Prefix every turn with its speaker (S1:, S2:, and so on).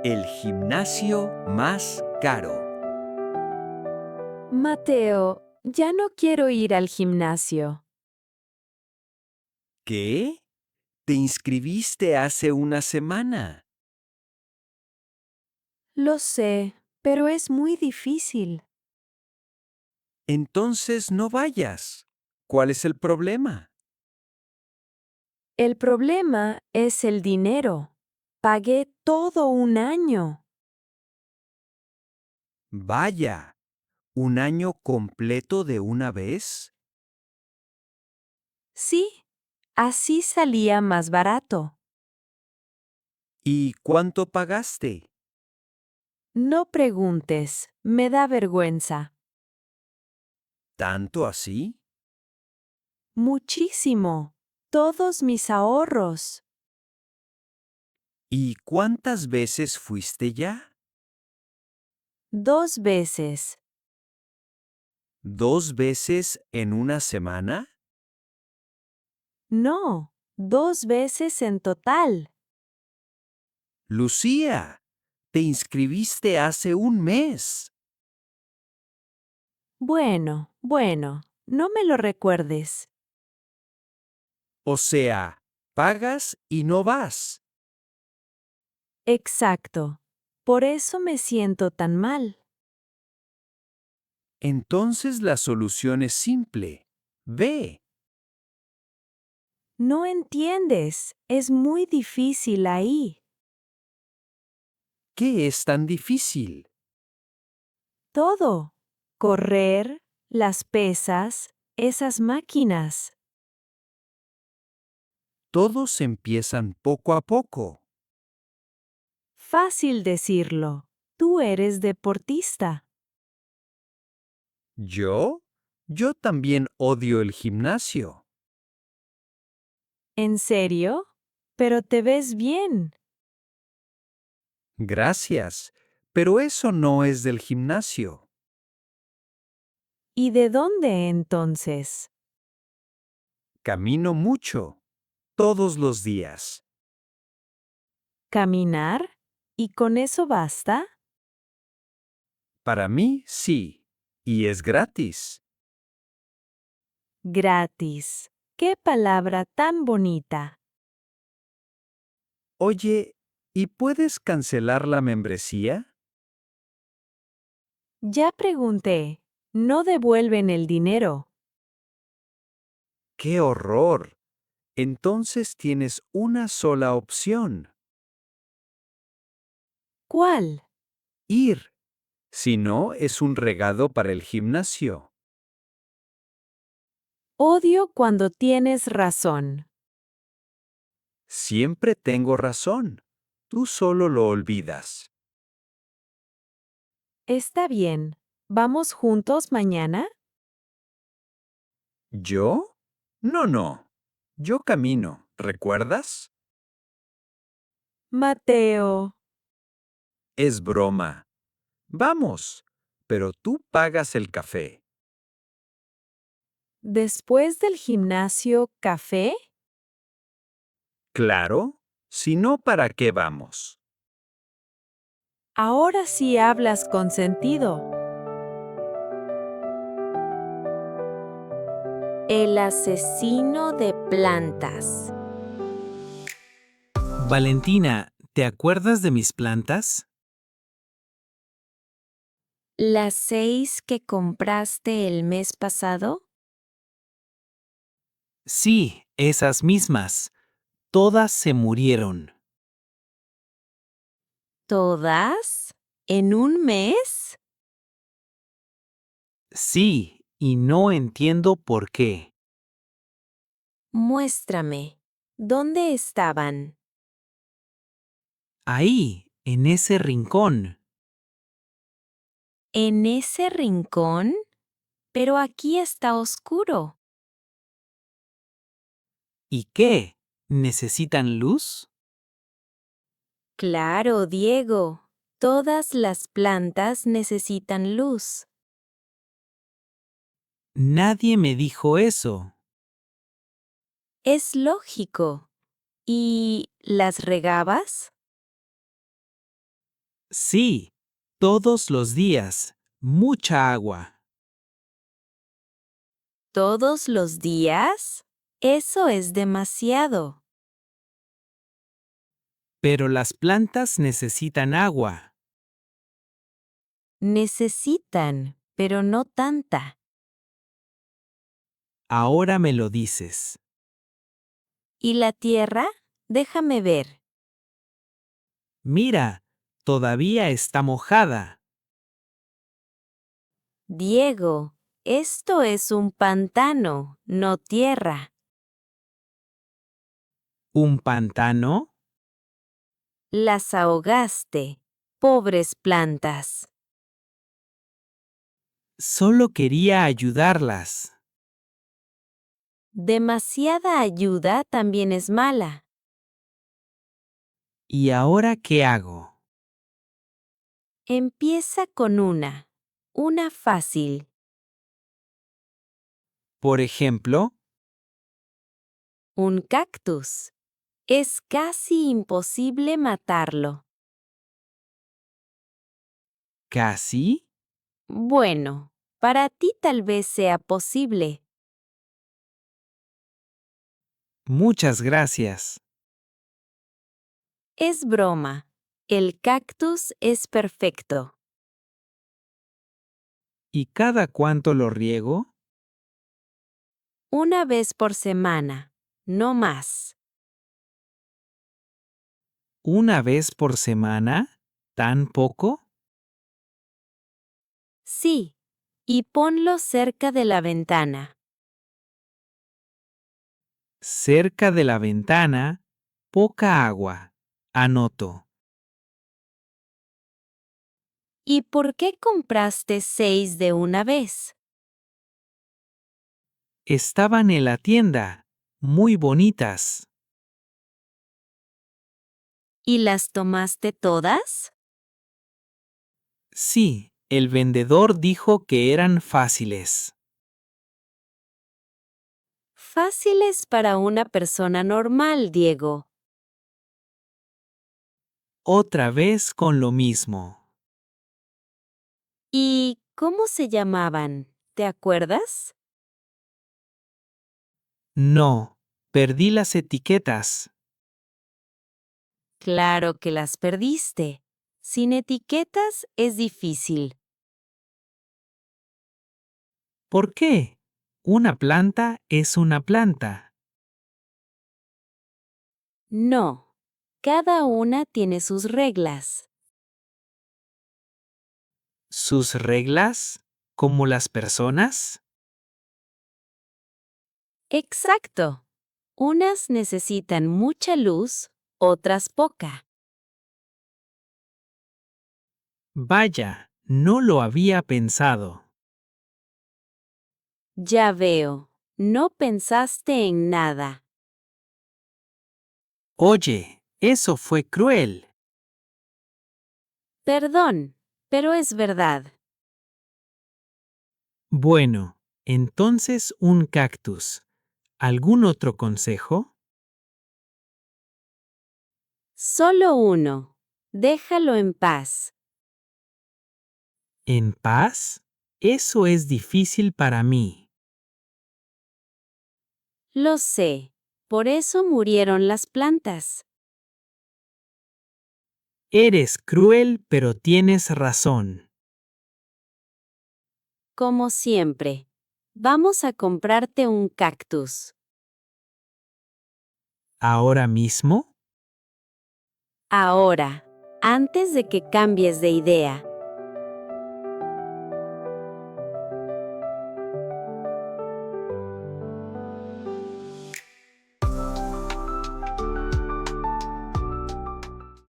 S1: El gimnasio más caro.
S2: Mateo, ya no quiero ir al gimnasio.
S1: ¿Qué? Te inscribiste hace una semana.
S2: Lo sé, pero es muy difícil.
S1: Entonces no vayas. ¿Cuál es el problema?
S2: El problema es el dinero. Pagué todo un año.
S1: Vaya, ¿un año completo de una vez?
S2: Sí, así salía más barato.
S1: ¿Y cuánto pagaste?
S2: No preguntes, me da vergüenza.
S1: ¿Tanto así?
S2: Muchísimo. Todos mis ahorros.
S1: ¿Y cuántas veces fuiste ya?
S2: 2 veces.
S1: ¿2 veces en una semana?
S2: No, 2 veces en total.
S1: Lucía, te inscribiste hace un mes.
S2: Bueno, no me lo recuerdes.
S1: O sea, pagas y no vas.
S2: Exacto. Por eso me siento tan mal.
S1: Entonces la solución es simple. Ve.
S2: No entiendes, es muy difícil ahí.
S1: ¿Qué es tan difícil?
S2: Todo. Correr, las pesas, esas máquinas.
S1: Todos empiezan poco a poco.
S2: Fácil decirlo. Tú eres deportista.
S1: ¿Yo? Yo también odio el gimnasio.
S2: ¿En serio? Pero te ves bien.
S1: Gracias, pero eso no es del gimnasio.
S2: ¿Y de dónde entonces?
S1: Camino mucho, todos los días.
S2: ¿Caminar? ¿Y con eso basta?
S1: Para mí, sí, y es gratis.
S2: Gratis. ¡Qué palabra tan bonita!
S1: Oye, ¿y puedes cancelar la membresía?
S2: Ya pregunté. No devuelven el dinero.
S1: ¡Qué horror! Entonces tienes una sola opción,
S2: ¿Cuál?
S1: ir. Si no, es un regalo para el gimnasio.
S2: Odio cuando tienes razón.
S1: Siempre tengo razón. Tú solo lo olvidas.
S2: Está bien. ¿Vamos juntos mañana?
S1: ¿Yo? No, no. Yo camino, ¿recuerdas?
S2: Mateo.
S1: Es broma. Vamos, pero tú pagas el café.
S2: Después del gimnasio, ¿café?
S1: Claro, si no, ¿para qué vamos?
S2: Ahora sí hablas con sentido. El asesino de plantas.
S3: Valentina, ¿te acuerdas de mis plantas?
S2: ¿Las 6 que compraste el mes pasado?
S3: Sí, esas mismas. Todas se murieron.
S2: ¿Todas? ¿En un mes?
S3: Sí, y no entiendo por qué.
S2: Muéstrame. ¿Dónde estaban?
S3: Ahí, en ese rincón.
S2: ¿En ese rincón? Pero aquí está oscuro.
S3: ¿Y qué? ¿Necesitan luz?
S2: Claro, Diego. Todas las plantas necesitan luz.
S3: Nadie me dijo eso.
S2: Es lógico. ¿Y las regabas?
S3: Sí, todos los días. Mucha agua.
S2: ¿Todos los días? Eso es demasiado.
S3: Pero las plantas necesitan agua.
S2: Necesitan, pero no tanta.
S3: Ahora me lo dices.
S2: ¿Y la tierra? Déjame ver.
S3: Mira, todavía está mojada.
S2: Diego, esto es un pantano, no tierra.
S3: ¿Un pantano?
S2: Las ahogaste. Pobres plantas.
S3: Solo quería ayudarlas.
S2: Demasiada ayuda también es mala.
S3: ¿Y ahora qué hago?
S2: Empieza con una fácil.
S3: Por ejemplo,
S2: Un cactus. Es casi imposible matarlo.
S3: ¿casi?
S2: Bueno, para ti tal vez sea posible.
S3: Muchas gracias.
S2: Es broma. El cactus es perfecto.
S3: ¿Y cada cuánto lo riego?
S2: Una vez por semana, no más.
S3: ¿Una vez por semana? ¿Tan poco?
S2: Sí, y ponlo cerca de la ventana.
S3: Cerca de la ventana, poca agua. Anoto.
S2: ¿Y por qué compraste 6 de una vez?
S3: Estaban en la tienda. Muy bonitas.
S2: ¿Y las tomaste todas?
S3: Sí, el vendedor dijo que eran fáciles.
S2: Fáciles para una persona normal, Diego.
S3: Otra vez con lo mismo.
S2: ¿Y cómo se llamaban? ¿Te acuerdas?
S3: No, perdí las etiquetas.
S2: Claro que las perdiste. Sin etiquetas es difícil.
S3: ¿Por qué? Una planta es una planta.
S2: No. Cada una tiene sus reglas.
S3: ¿Sus reglas? ¿Como las personas?
S2: Exacto. Unas necesitan mucha luz, otras poca.
S3: Vaya, no lo había pensado.
S2: Ya veo. No pensaste en nada.
S3: Oye, eso fue cruel.
S2: Perdón, pero es verdad.
S3: Bueno, entonces un cactus. ¿Algún otro consejo?
S2: Solo uno. Déjalo en paz.
S3: ¿En paz? Eso es difícil para mí.
S2: Lo sé. Por eso murieron las plantas.
S3: Eres cruel, pero tienes razón.
S2: Como siempre. Vamos a comprarte un cactus.
S3: ¿Ahora mismo?
S2: Ahora, antes de que cambies de idea.